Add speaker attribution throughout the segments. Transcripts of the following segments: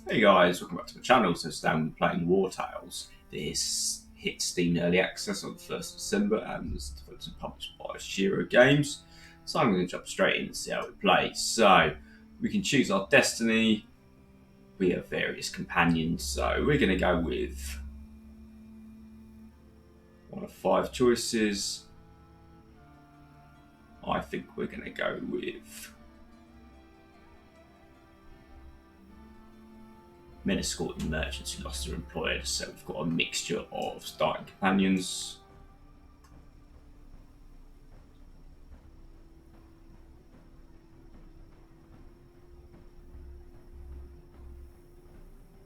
Speaker 1: Hey guys, welcome back to my channel. So today I'm playing Wartales. This hit Steam Early Access on the 1st of December and was developed and published by Shiro Games. So I'm going to jump straight in and see how we play. So we can choose our destiny. We have various companions, so we're going to go with one of 5 choices. I think we're going to go with men escorting merchants who lost their employers, so we've got a mixture of starting companions.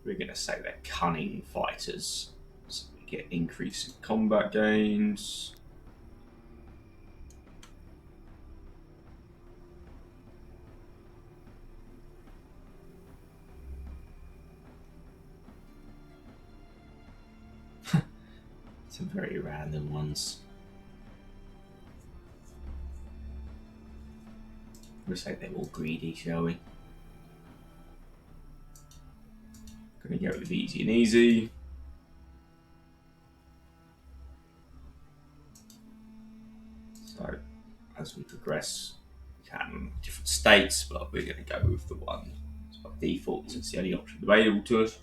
Speaker 1: We're going to say they're cunning fighters, so we get increase in combat gains. Some very random ones. We'll say they're all greedy, shall we? Going to go with easy and easy. So, as we progress, we can different states, but we're going to go with the one by default, since it's the only option available to us.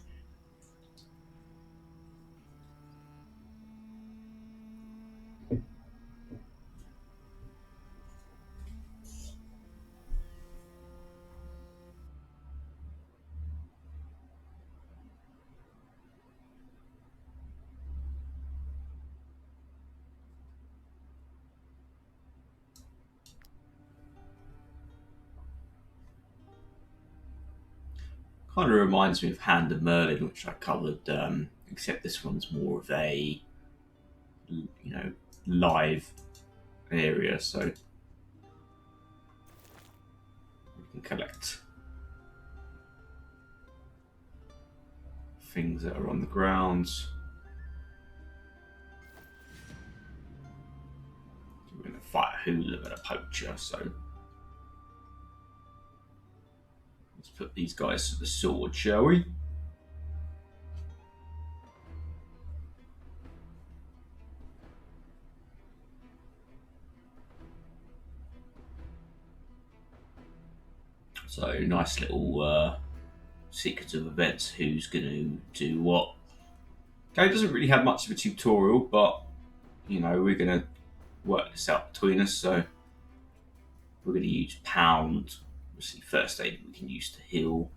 Speaker 1: Kind of reminds me of Hand of Merlin, which I covered, except this one's more of a, live area, so we can collect things that are on the ground. We're going to fight a hooligan and a poacher, so let's put these guys to the sword, shall we? So nice little sequence of events. Who's going to do what? Okay, it doesn't really have much of a tutorial, but we're going to work this out between us. So we're going to use pound. Obviously, first aid we can use to heal.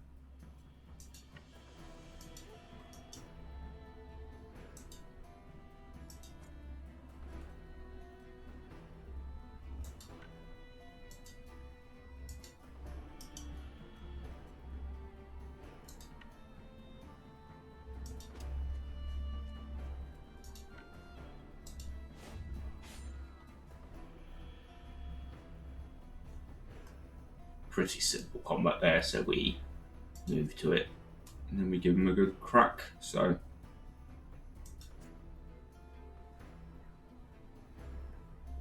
Speaker 1: Pretty simple combat there, so we move to it and then we give him a good crack. So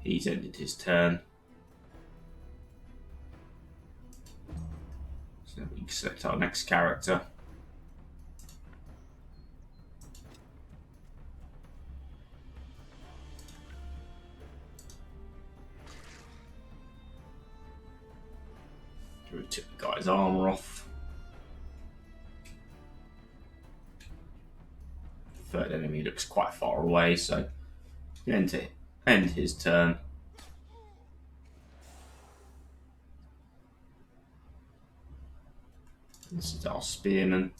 Speaker 1: he's ended his turn. So we can select our next character. We took the guy's armour off. The third enemy looks quite far away, so we end to end his turn. This is our spearman.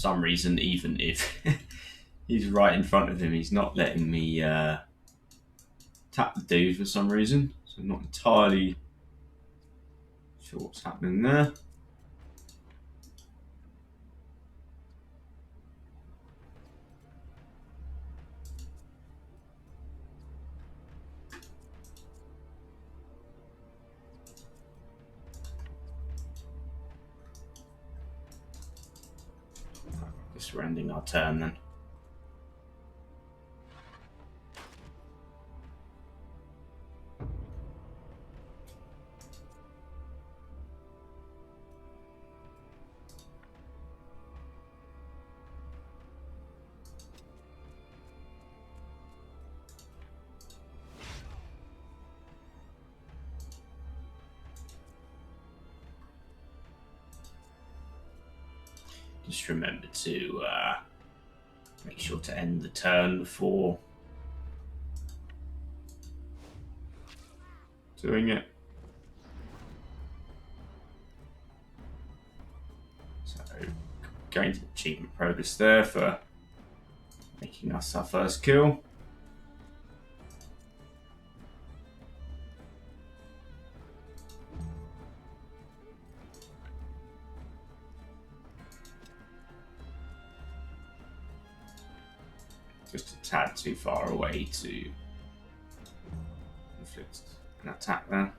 Speaker 1: some reason, even if he's right in front of him, he's not letting me tap the dude for some reason. So I'm not entirely sure what's happening there. Guess we're ending our turn then. Just remember to make sure to end the turn before doing it. So, going to achievement progress there for making us our first kill. Just a tad too far away to inflict an attack there.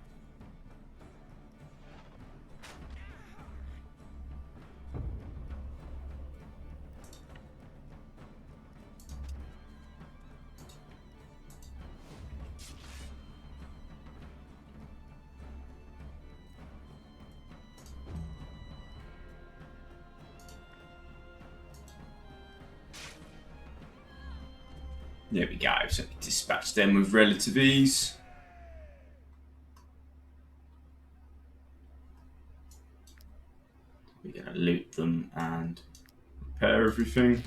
Speaker 1: There we go, so we dispatch them with relative ease. We're going to loot them and repair everything.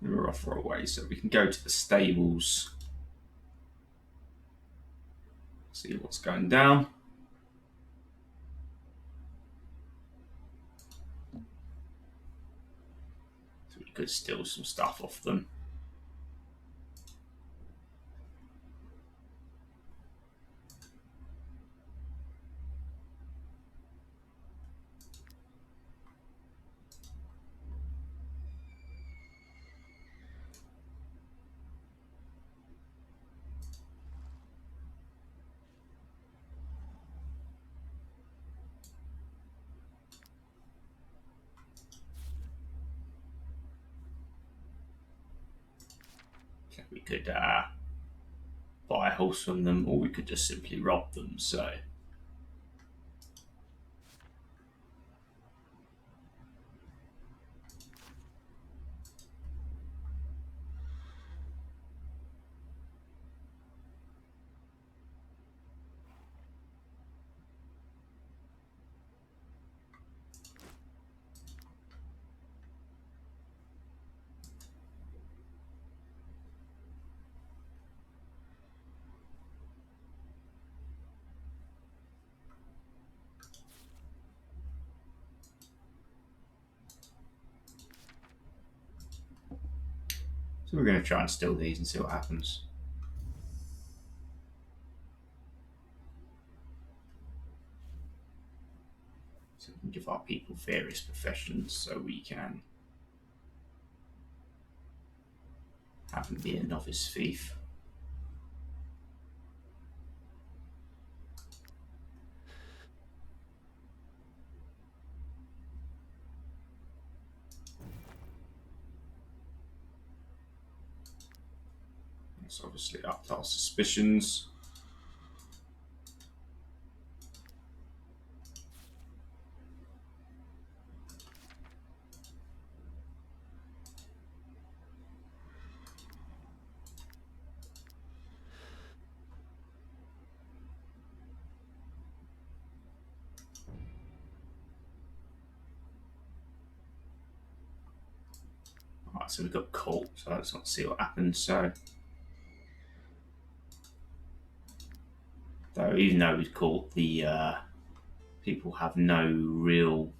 Speaker 1: And we're off for a way, so we can go to the stables, see what's going down. So we could steal some stuff off them. We could buy a horse from them, or we could just simply rob them. So we're going to try and steal these and see what happens. So we can give our people various professions so we can have them be a novice thief. It's obviously up to our suspicions. Alright, so we've got caught, so let's not see what happens. So Though, even though we've caught the people have no real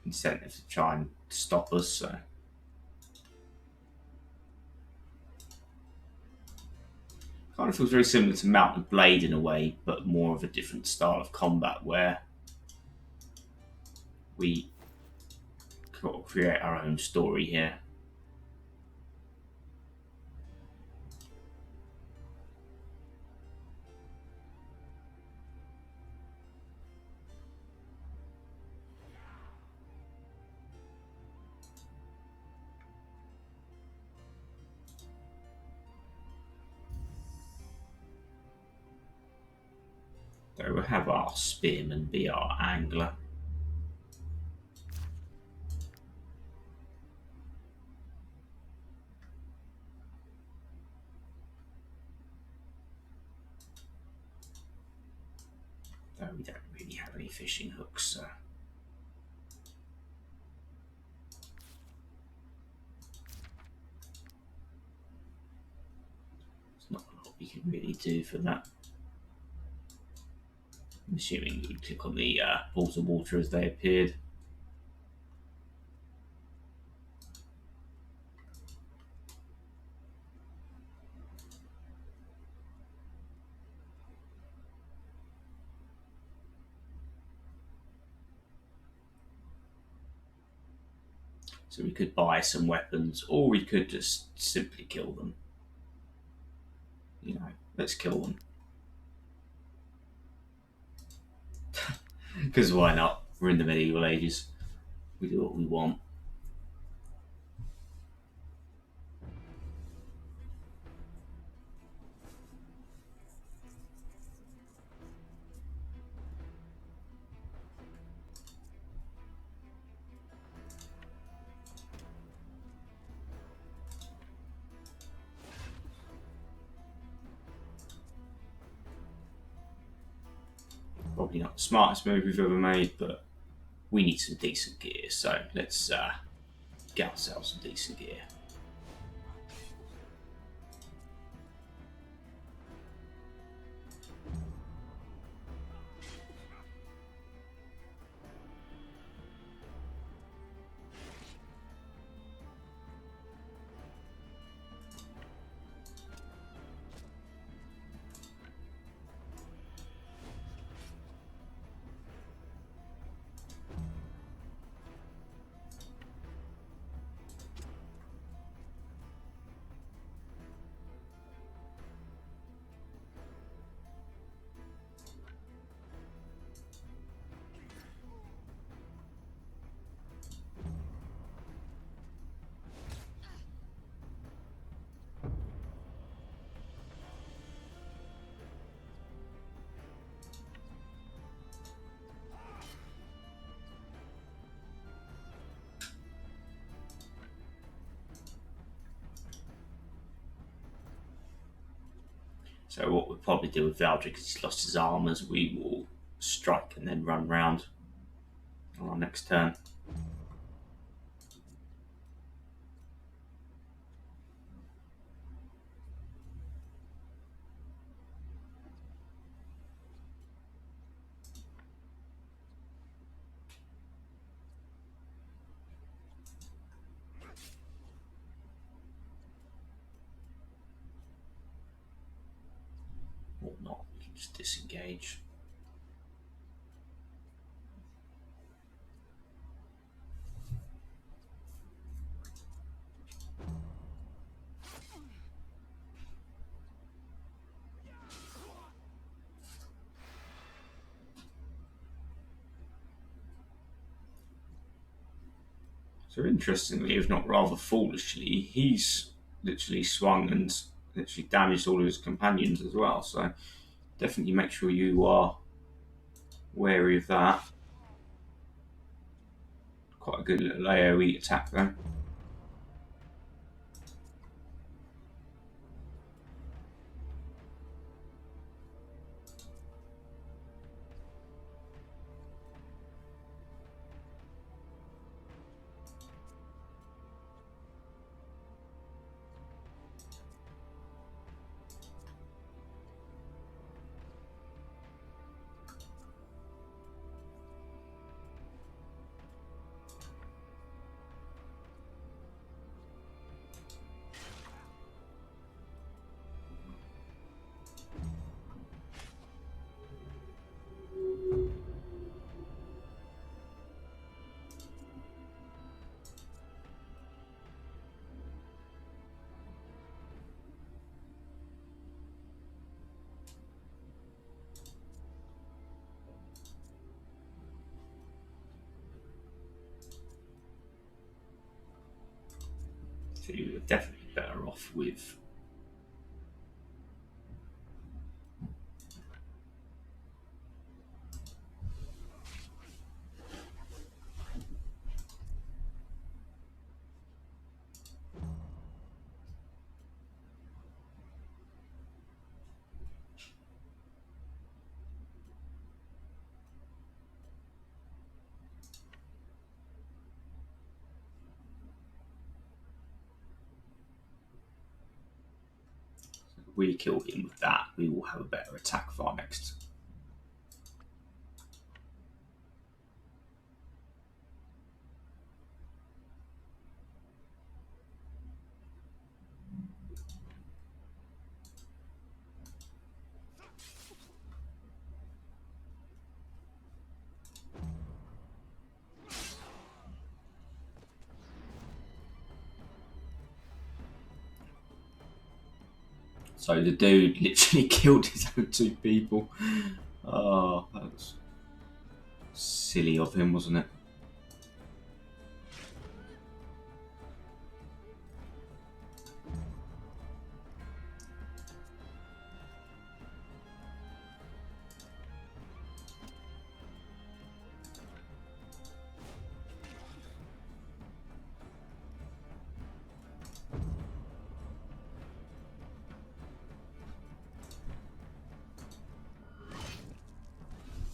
Speaker 1: incentive to try and stop us. So. Kind of feels very similar to Mount and Blade in a way, but more of a different style of combat where we got to create our own story here. So we'll have our spearman be our angler. Though we don't really have any fishing hooks, so. There's not a lot we can really do for that. I'm assuming we would click on the balls of water as they appeared. So we could buy some weapons, or we could just simply kill them. You know, let's kill them. Because why not? We're in the medieval ages. We do what we want. Probably not the smartest move we've ever made, but we need some decent gear, so let's get ourselves some decent gear. So what we'll probably do with Valdric, because he's lost his armours, we will strike and then run round on our next turn. Or not, we can just disengage. So interestingly, if not rather foolishly, he's literally swung and literally damaged all of his companions as well. So definitely make sure you are wary of that. Quite a good little AoE attack though. So you're definitely better off with. If we kill him with that, we will have a better attack for our next. So the dude literally killed his own 2 people. Oh, that was silly of him, wasn't it?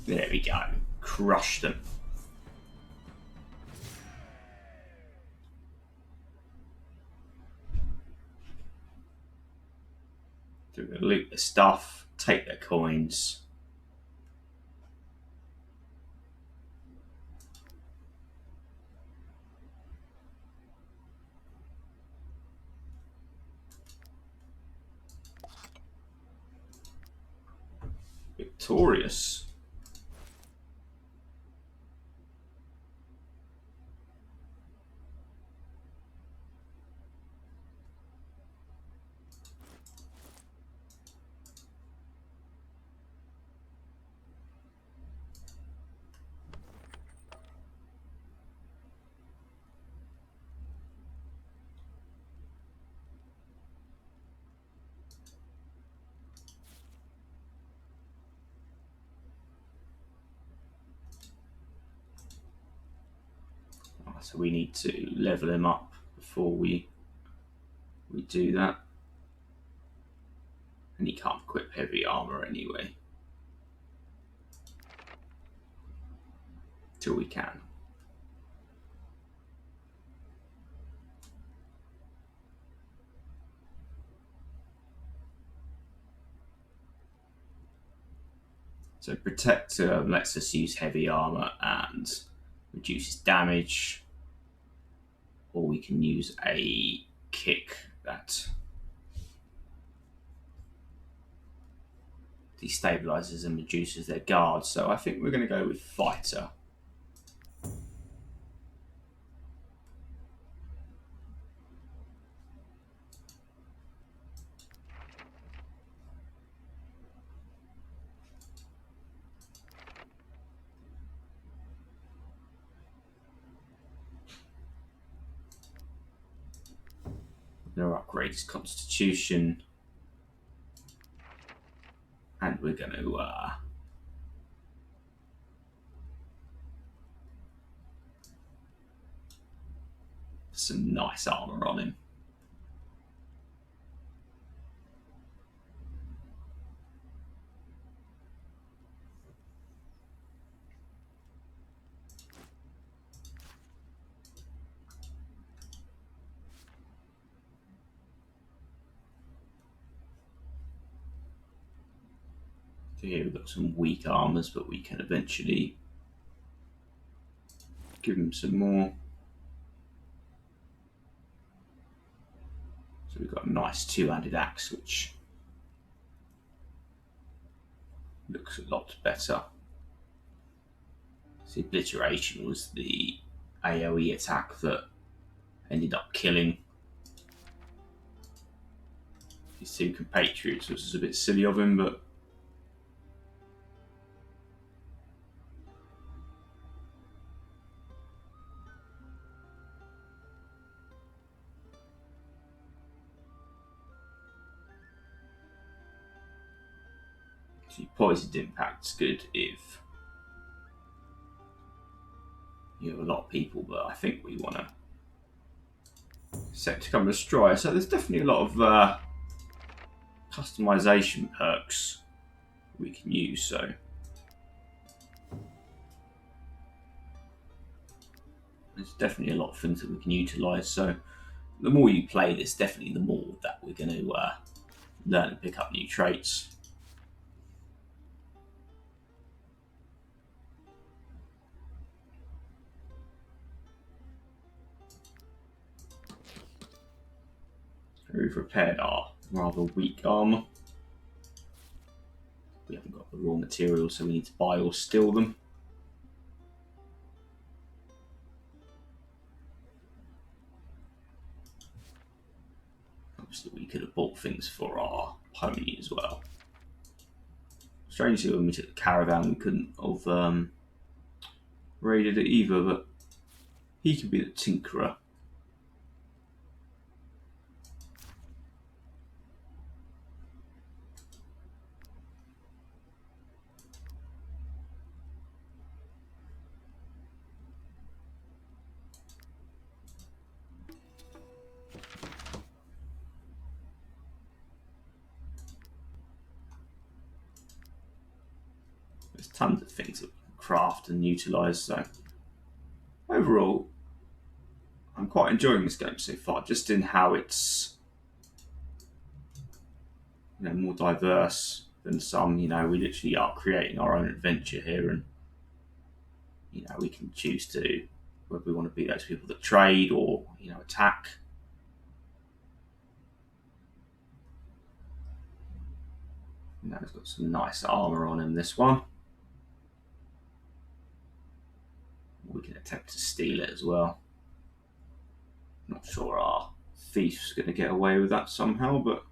Speaker 1: There we go. Crushed them. So we're going to loot the stuff, take their coins. Victorious. So we need to level him up before we do that. And he can't equip heavy armor anyway. Till we can. So protect lets us use heavy armor and reduces damage. Or we can use a kick that destabilizes and reduces their guard. So I think we're going to go with fighter. We're going to upgrade his constitution. And we're going to some nice armor on him. So here we've got some weak armors, but we can eventually give him some more. So we've got a nice 2-handed axe, which looks a lot better. So obliteration was the AoE attack that ended up killing his 2 compatriots, which was a bit silly of him, but So poisoned impact's good if you have a lot of people, but I think we want to set to come destroy. So there's definitely a lot of customization perks we can use. So there's definitely a lot of things that we can utilize. So the more you play this, definitely the more that we're going to learn and pick up new traits. We've repaired our rather weak armour. We haven't got the raw materials, so we need to buy or steal them. Obviously, we could have bought things for our pony as well. Strangely, when we took the caravan, we couldn't have raided it either, but he could be the tinkerer. There's tons of things that we can craft and utilise, so overall, I'm quite enjoying this game so far, just in how it's more diverse than some. We literally are creating our own adventure here, and we can choose to whether we want to be those people that trade or attack. He's got some nice armour on him, this one. We can attempt to steal it as well. Not sure our thief's going to get away with that somehow, but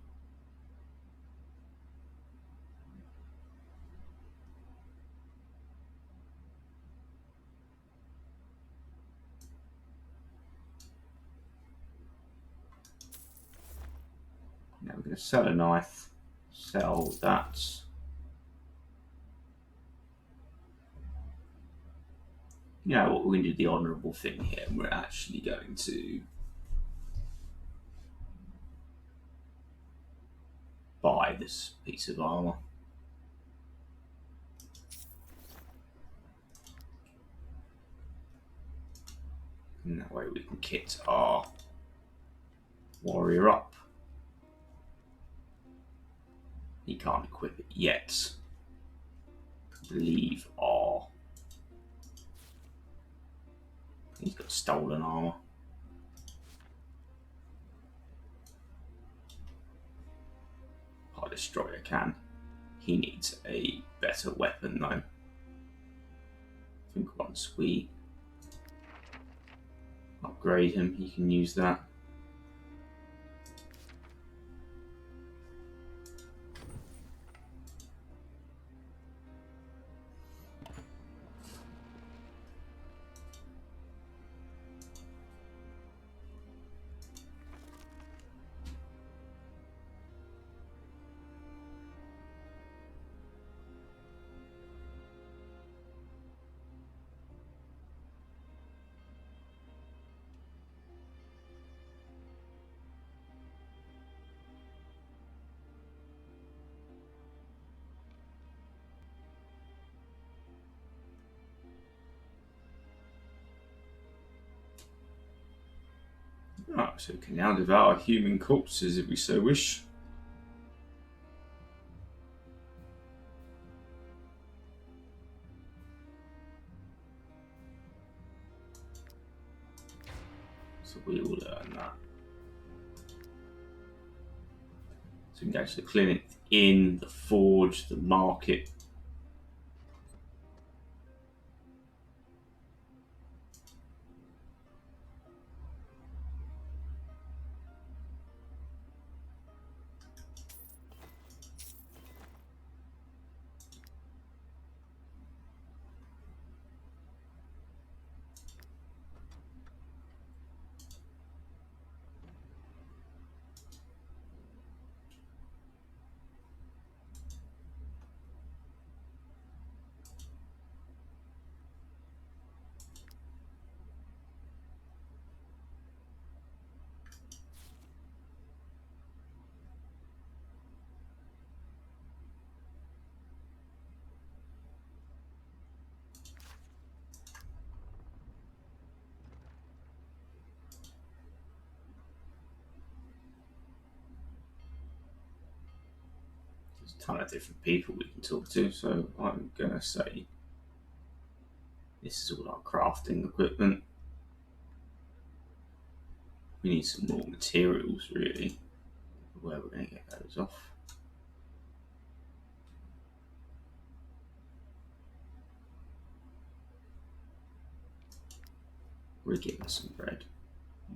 Speaker 1: now we're going to sell a knife, sell that. What we're going to do the honourable thing here, and we're actually going to buy this piece of armour. And that way we can kit our warrior up. He can't equip it yet. I believe he's got stolen armour. Our destroyer can. He needs a better weapon though. I think once we upgrade him, he can use that. So we can now devour human corpses if we so wish. So we will learn that. So we can go to the clinic, inn, the forge, the market. There's a ton of different people we can talk to, so I'm going to say this is all our crafting equipment. We need some more materials, really. Where we're going to get those off. We're getting some bread.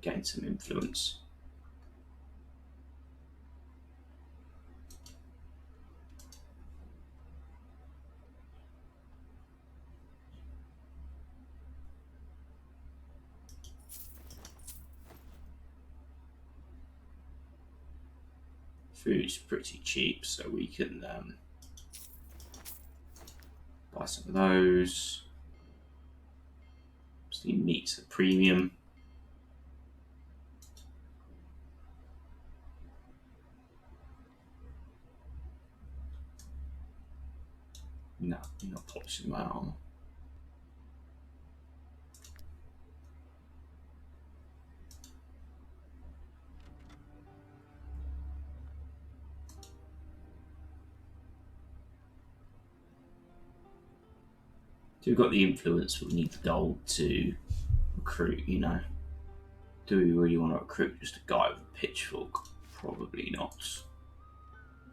Speaker 1: Gain some influence. Food's pretty cheap, so we can buy some of those. Obviously, meat's a premium. No, you're not polishing my armor. So we've got the influence, but we need the gold to recruit, you know. Do we really want to recruit just a guy with a pitchfork? Probably not.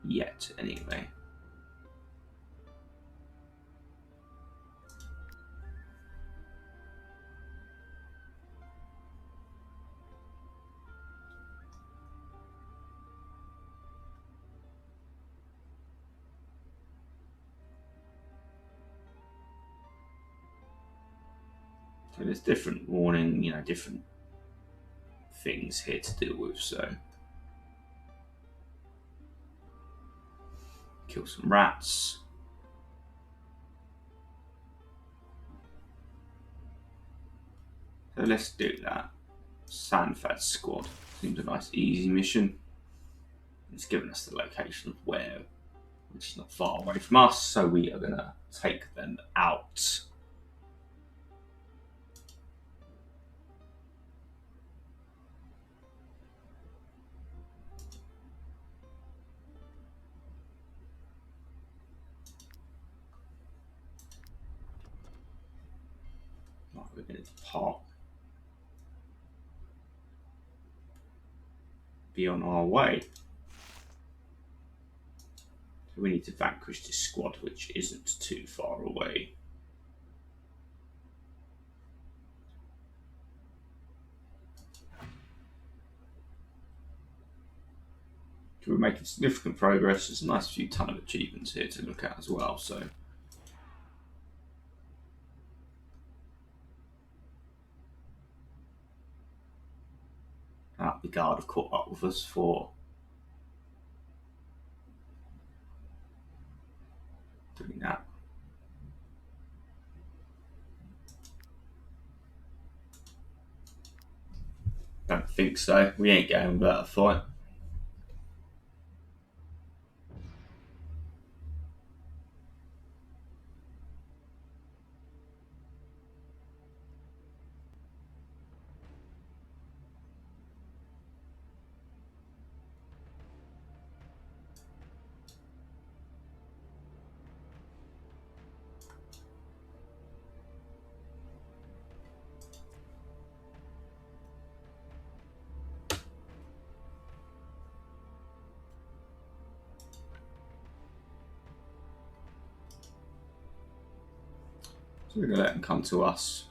Speaker 1: Yet, anyway. So there's different warning, you know, different things here to deal with, so kill some rats. So let's do that. Sandfad squad seems a nice easy mission. It's given us the location of where, which is not far away from us, so we are going to take them out. Right, we're going to depart. Be on our way. So we need to vanquish this squad, which isn't too far away. We're making significant progress. There's a nice few ton of achievements here to look at as well. So the guard have caught up with us for doing that. Don't think so. We ain't going without a fight. So we're going to let them come to us.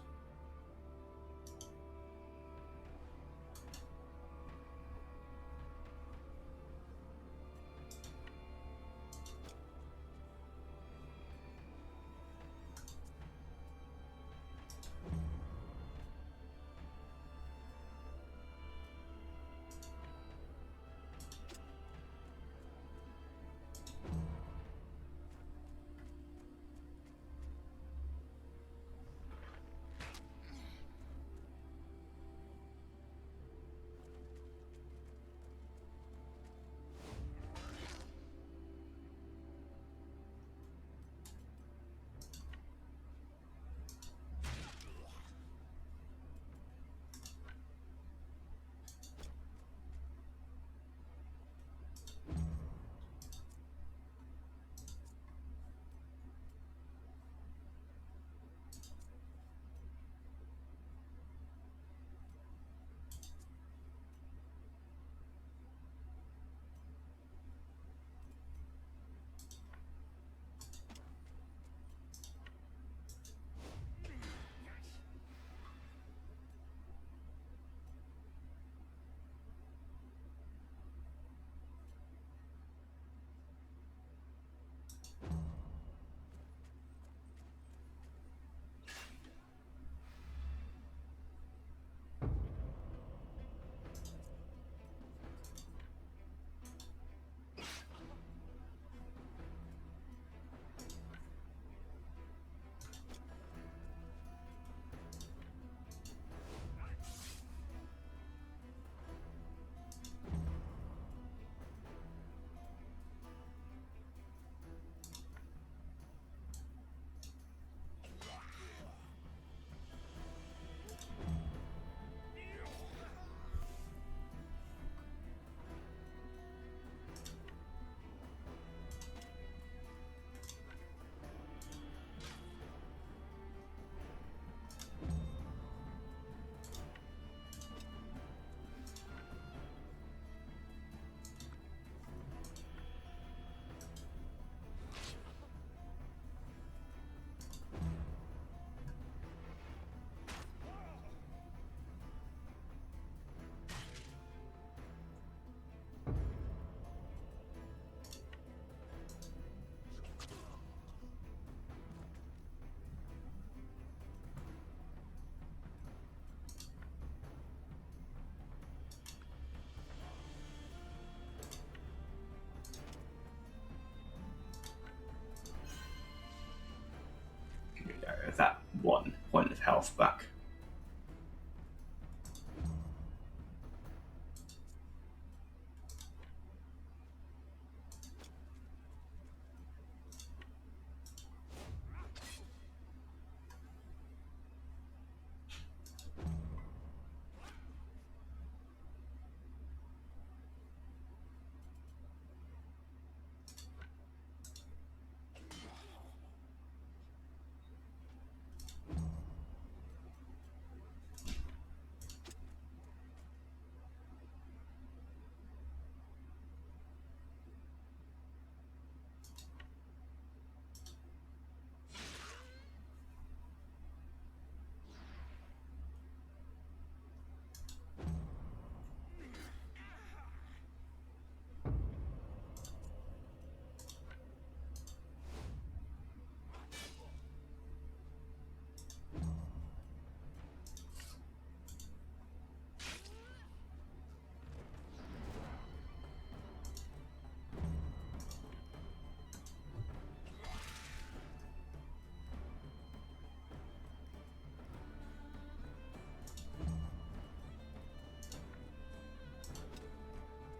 Speaker 1: health back.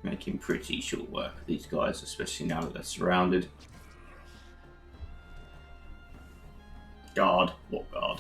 Speaker 1: Making pretty short work of these guys, especially now that they're surrounded. Guard. What guard?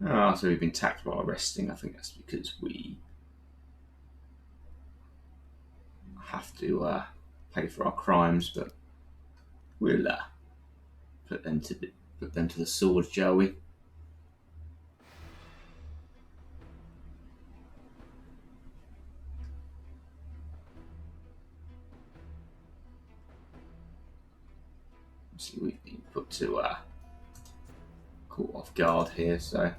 Speaker 1: Ah, so we've been taxed while resting. I think that's because we have to pay for our crimes, but we'll put them to the sword, shall we? See, we've been put to caught off guard here, so.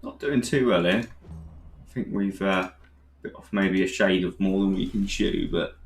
Speaker 1: Not doing too well here. I think we've bit off maybe a shade of more than we can chew, but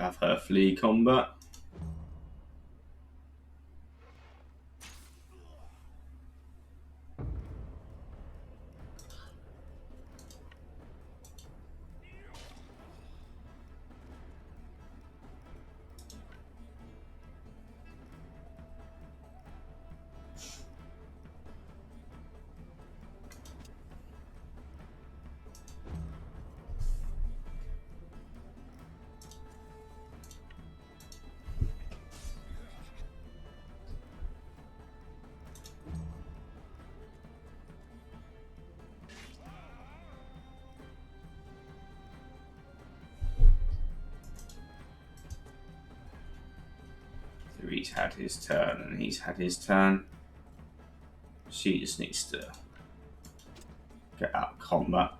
Speaker 1: Have her flee combat. So he's had his turn and he's had his turn. She just needs to get out of combat.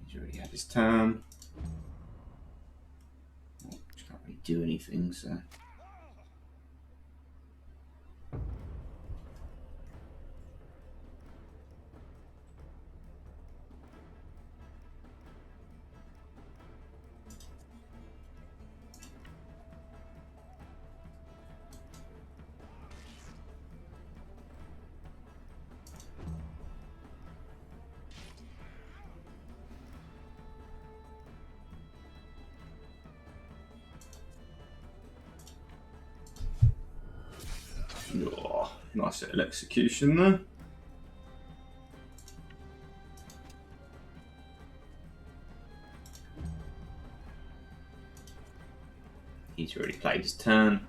Speaker 1: He's already had his turn. Can't really do anything, so. Oh, nice little execution there. He's already played his turn.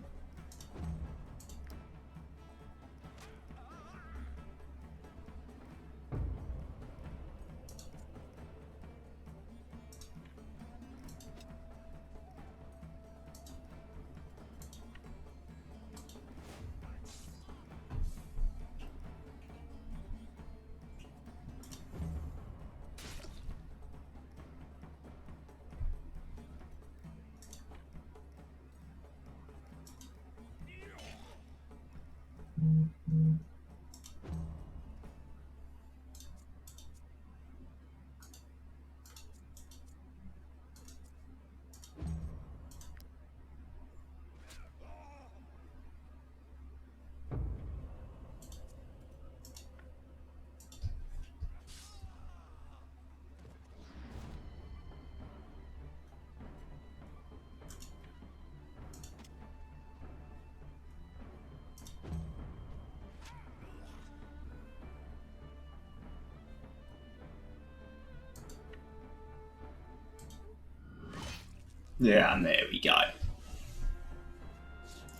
Speaker 1: Yeah, and there we go.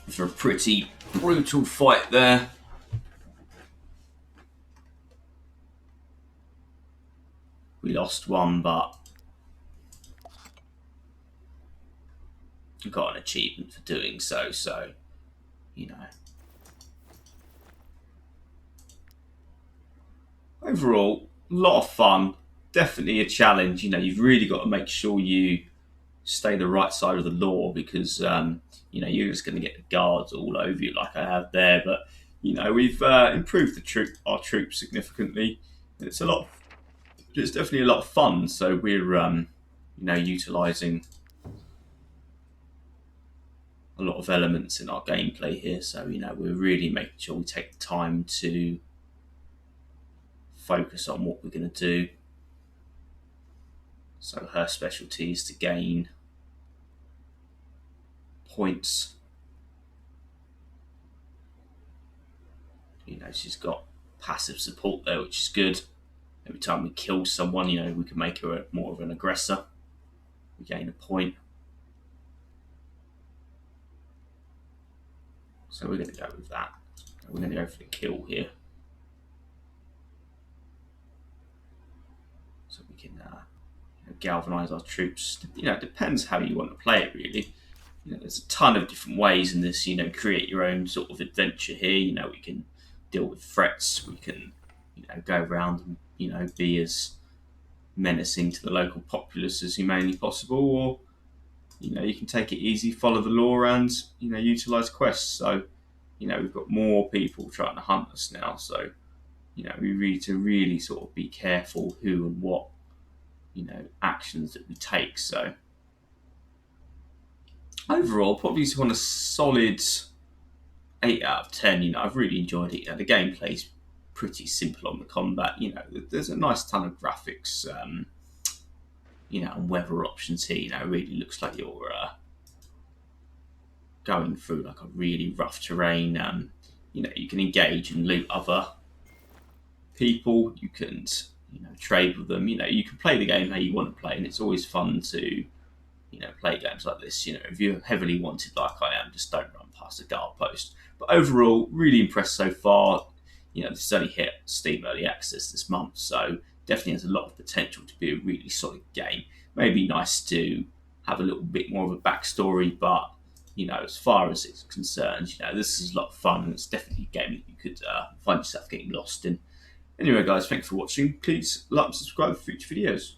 Speaker 1: For a pretty brutal fight there. We lost one, but we got an achievement for doing so, so, you know. Overall, a lot of fun. Definitely a challenge. You know, you've really got to make sure you stay the right side of the law because, you know, you're just going to get the guards all over you like I have there. But, you know, we've improved our troops significantly. It's definitely a lot of fun. So we're, you know, utilising a lot of elements in our gameplay here. So, you know, we're really making sure we take the time to focus on what we're going to do. So her specialty is to gain points. You know, she's got passive support there, which is good. Every time we kill someone, you know, we can make her more of an aggressor. We gain a point. So we're going to go with that. We're going to go for the kill here. So we can galvanise our troops. It depends how you want to play it, really. There's a ton of different ways in this. Create your own sort of adventure here. We can deal with threats. We can, go around and be as menacing to the local populace as humanly possible, or you can take it easy, follow the law, and utilise quests. So we've got more people trying to hunt us now. So we need to really sort of be careful who and what actions that we take. So overall, probably on a solid 8 out of 10. I've really enjoyed it. The gameplay's pretty simple on the combat. There's a nice ton of graphics, and weather options here. It really looks like you're going through like a really rough terrain. You can engage and loot other people. You can, trade with them. You can play the game how you want to play, and it's always fun to, play games like this. If you're heavily wanted like I am, just don't run past a guard post. But overall, really impressed so far. This has only hit Steam Early Access this month, so definitely has a lot of potential to be a really solid game. Maybe nice to have a little bit more of a backstory, but as far as it's concerned, this is a lot of fun, and it's definitely a game that you could find yourself getting lost in. Anyway, guys, thanks for watching. Please like and subscribe for future videos.